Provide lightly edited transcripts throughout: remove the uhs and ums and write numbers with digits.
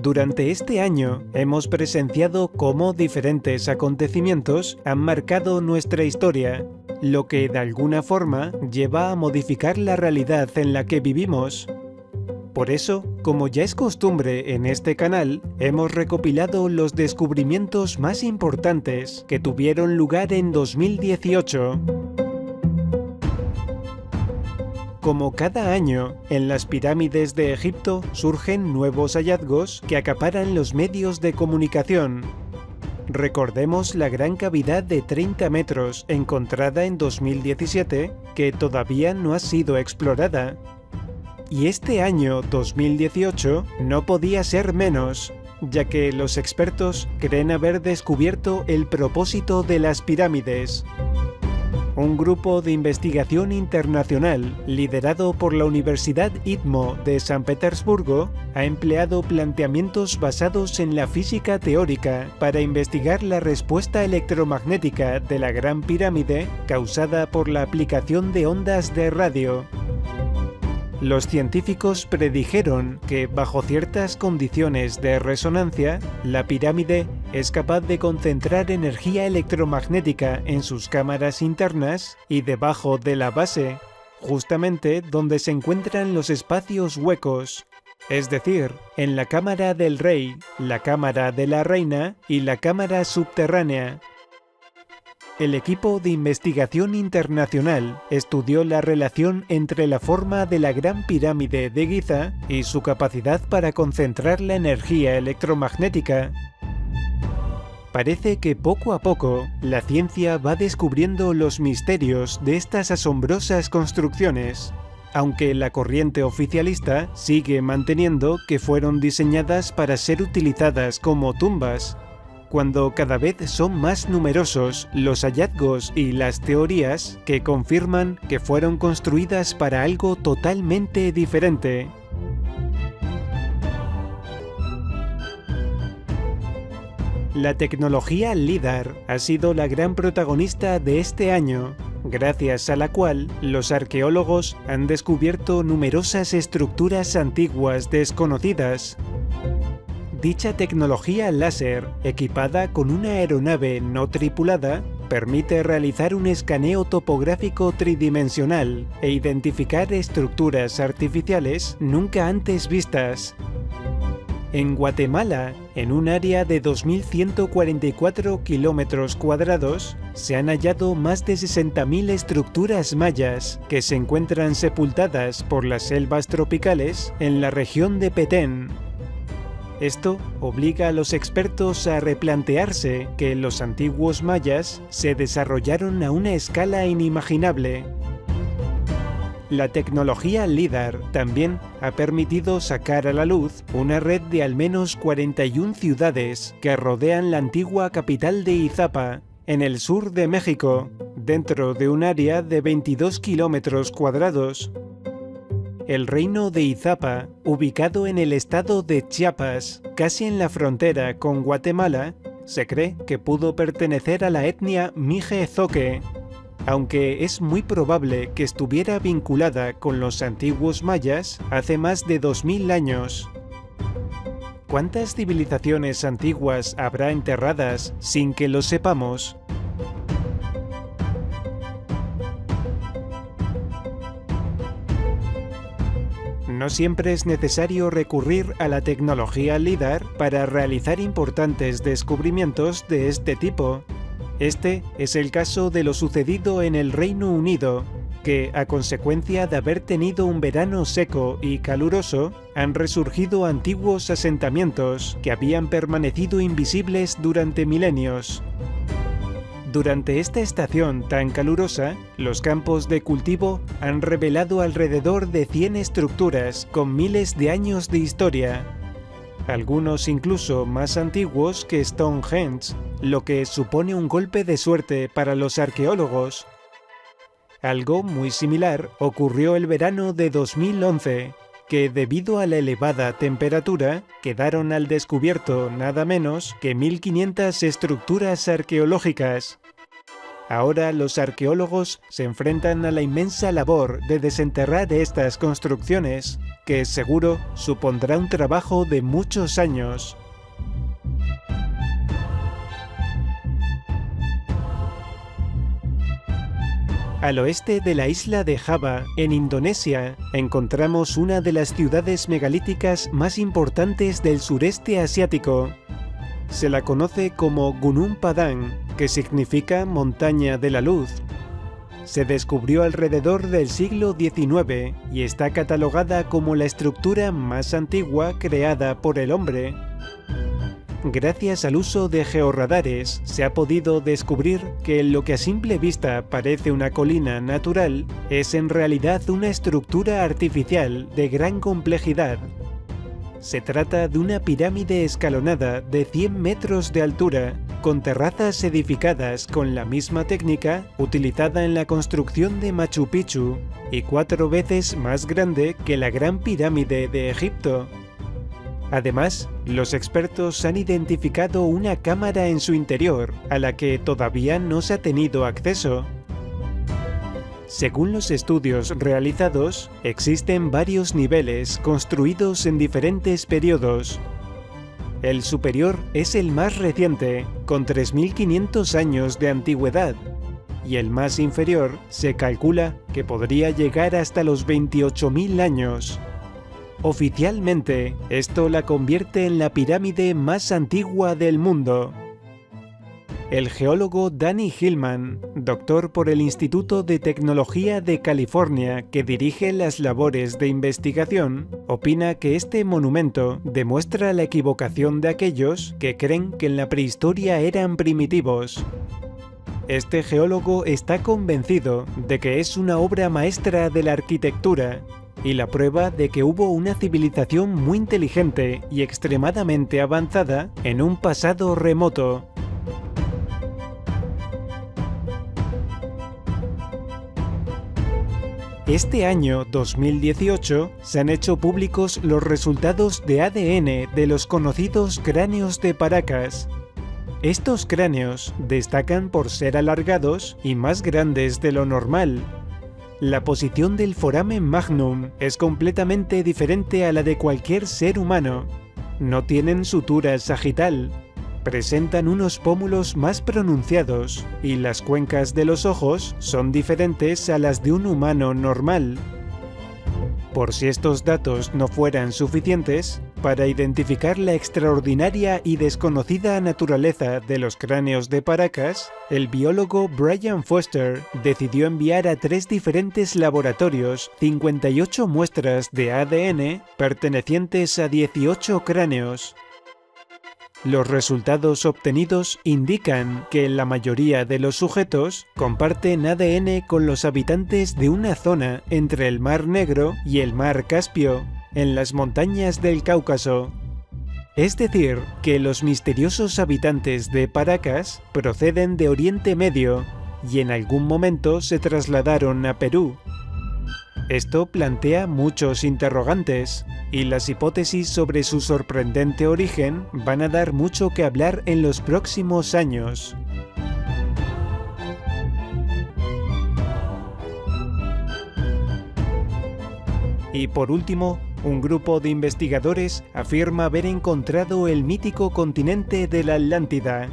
Durante este año hemos presenciado cómo diferentes acontecimientos han marcado nuestra historia, lo que de alguna forma lleva a modificar la realidad en la que vivimos. Por eso, como ya es costumbre en este canal, hemos recopilado los descubrimientos más importantes que tuvieron lugar en 2018. Como cada año, en las pirámides de Egipto surgen nuevos hallazgos que acaparan los medios de comunicación. Recordemos la gran cavidad de 30 metros encontrada en 2017, que todavía no ha sido explorada. Y este año 2018 no podía ser menos, ya que los expertos creen haber descubierto el propósito de las pirámides. Un grupo de investigación internacional, liderado por la Universidad ITMO de San Petersburgo, ha empleado planteamientos basados en la física teórica para investigar la respuesta electromagnética de la Gran Pirámide causada por la aplicación de ondas de radio. Los científicos predijeron que, bajo ciertas condiciones de resonancia, la pirámide es capaz de concentrar energía electromagnética en sus cámaras internas y debajo de la base, justamente donde se encuentran los espacios huecos, es decir, en la cámara del rey, la cámara de la reina y la cámara subterránea. El equipo de investigación internacional estudió la relación entre la forma de la Gran Pirámide de Giza y su capacidad para concentrar la energía electromagnética. Parece que poco a poco la ciencia va descubriendo los misterios de estas asombrosas construcciones, aunque la corriente oficialista sigue manteniendo que fueron diseñadas para ser utilizadas como tumbas, cuando cada vez son más numerosos los hallazgos y las teorías que confirman que fueron construidas para algo totalmente diferente. La tecnología LIDAR ha sido la gran protagonista de este año, gracias a la cual los arqueólogos han descubierto numerosas estructuras antiguas desconocidas. Dicha tecnología láser, equipada con una aeronave no tripulada, permite realizar un escaneo topográfico tridimensional e identificar estructuras artificiales nunca antes vistas. En Guatemala, en un área de 2.144 kilómetros cuadrados, se han hallado más de 60.000 estructuras mayas que se encuentran sepultadas por las selvas tropicales en la región de Petén. Esto obliga a los expertos a replantearse que los antiguos mayas se desarrollaron a una escala inimaginable. La tecnología LIDAR también ha permitido sacar a la luz una red de al menos 41 ciudades que rodean la antigua capital de Izapa, en el sur de México, dentro de un área de 22 kilómetros cuadrados. El reino de Izapa, ubicado en el estado de Chiapas, casi en la frontera con Guatemala, se cree que pudo pertenecer a la etnia Mije-Zoque, aunque es muy probable que estuviera vinculada con los antiguos mayas hace más de 2000 años. ¿Cuántas civilizaciones antiguas habrá enterradas sin que lo sepamos? No siempre es necesario recurrir a la tecnología LIDAR para realizar importantes descubrimientos de este tipo. Este es el caso de lo sucedido en el Reino Unido, que, a consecuencia de haber tenido un verano seco y caluroso, han resurgido antiguos asentamientos que habían permanecido invisibles durante milenios. Durante esta estación tan calurosa, los campos de cultivo han revelado alrededor de 100 estructuras con miles de años de historia, algunos incluso más antiguos que Stonehenge, lo que supone un golpe de suerte para los arqueólogos. Algo muy similar ocurrió el verano de 2011, que debido a la elevada temperatura quedaron al descubierto nada menos que 1500 estructuras arqueológicas. Ahora los arqueólogos se enfrentan a la inmensa labor de desenterrar estas construcciones, que seguro supondrá un trabajo de muchos años. Al oeste de la isla de Java, en Indonesia, encontramos una de las ciudades megalíticas más importantes del sureste asiático. Se la conoce como Gunung Padang, que significa montaña de la luz. Se descubrió alrededor del siglo XIX y está catalogada como la estructura más antigua creada por el hombre. Gracias al uso de georradares, se ha podido descubrir que lo que a simple vista parece una colina natural es en realidad una estructura artificial de gran complejidad. Se trata de una pirámide escalonada de 100 metros de altura, con terrazas edificadas con la misma técnica utilizada en la construcción de Machu Picchu, y 4 veces más grande que la Gran Pirámide de Egipto. Además, los expertos han identificado una cámara en su interior, a la que todavía no se ha tenido acceso. Según los estudios realizados, existen varios niveles construidos en diferentes periodos. El superior es el más reciente, con 3.500 años de antigüedad, y el más inferior se calcula que podría llegar hasta los 28.000 años. Oficialmente, esto la convierte en la pirámide más antigua del mundo. El geólogo Danny Hillman, doctor por el Instituto de Tecnología de California que dirige las labores de investigación, opina que este monumento demuestra la equivocación de aquellos que creen que en la prehistoria eran primitivos. Este geólogo está convencido de que es una obra maestra de la arquitectura y la prueba de que hubo una civilización muy inteligente y extremadamente avanzada en un pasado remoto. Este año 2018 se han hecho públicos los resultados de ADN de los conocidos cráneos de Paracas. Estos cráneos destacan por ser alargados y más grandes de lo normal. La posición del foramen magnum es completamente diferente a la de cualquier ser humano. No tienen sutura sagital. Presentan unos pómulos más pronunciados y las cuencas de los ojos son diferentes a las de un humano normal. Por si estos datos no fueran suficientes, para identificar la extraordinaria y desconocida naturaleza de los cráneos de Paracas, el biólogo Brian Foster decidió enviar a 3 diferentes laboratorios 58 muestras de ADN pertenecientes a 18 cráneos. Los resultados obtenidos indican que la mayoría de los sujetos comparten ADN con los habitantes de una zona entre el Mar Negro y el Mar Caspio, en las montañas del Cáucaso. Es decir, que los misteriosos habitantes de Paracas proceden de Oriente Medio y en algún momento se trasladaron a Perú. Esto plantea muchos interrogantes, y las hipótesis sobre su sorprendente origen van a dar mucho que hablar en los próximos años. Y por último, un grupo de investigadores afirma haber encontrado el mítico continente de la Atlántida.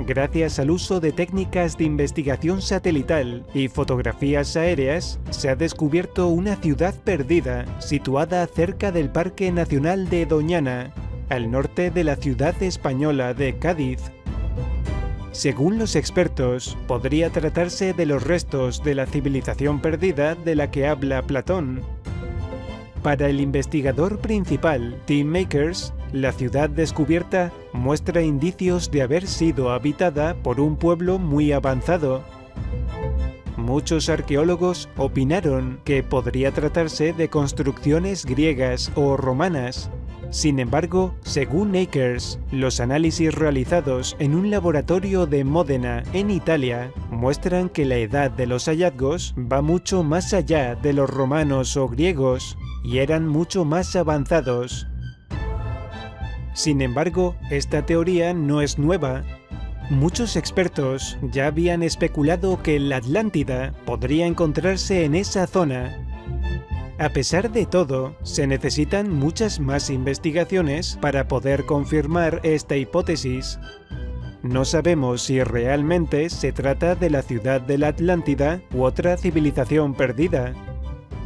Gracias al uso de técnicas de investigación satelital y fotografías aéreas, se ha descubierto una ciudad perdida situada cerca del Parque Nacional de Doñana, al norte de la ciudad española de Cádiz. Según los expertos, podría tratarse de los restos de la civilización perdida de la que habla Platón. Para el investigador principal, Tim Makers, la ciudad descubierta muestra indicios de haber sido habitada por un pueblo muy avanzado. Muchos arqueólogos opinaron que podría tratarse de construcciones griegas o romanas. Sin embargo, según Akers, los análisis realizados en un laboratorio de Módena, en Italia, muestran que la edad de los hallazgos va mucho más allá de los romanos o griegos, y eran mucho más avanzados. Sin embargo, esta teoría no es nueva. Muchos expertos ya habían especulado que la Atlántida podría encontrarse en esa zona. A pesar de todo, se necesitan muchas más investigaciones para poder confirmar esta hipótesis. No sabemos si realmente se trata de la ciudad de la Atlántida u otra civilización perdida.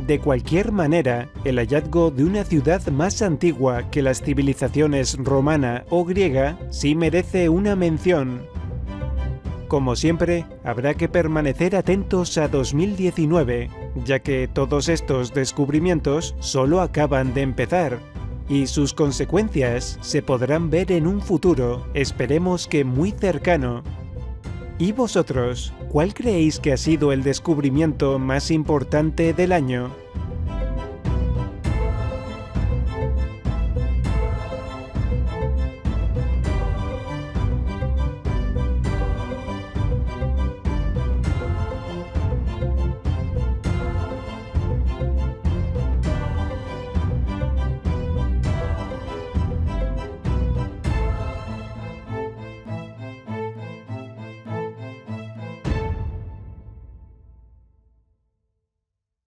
De cualquier manera, el hallazgo de una ciudad más antigua que las civilizaciones romana o griega sí merece una mención. Como siempre, habrá que permanecer atentos a 2019, ya que todos estos descubrimientos solo acaban de empezar, y sus consecuencias se podrán ver en un futuro, esperemos que muy cercano. ¿Y vosotros, cuál creéis que ha sido el descubrimiento más importante del año?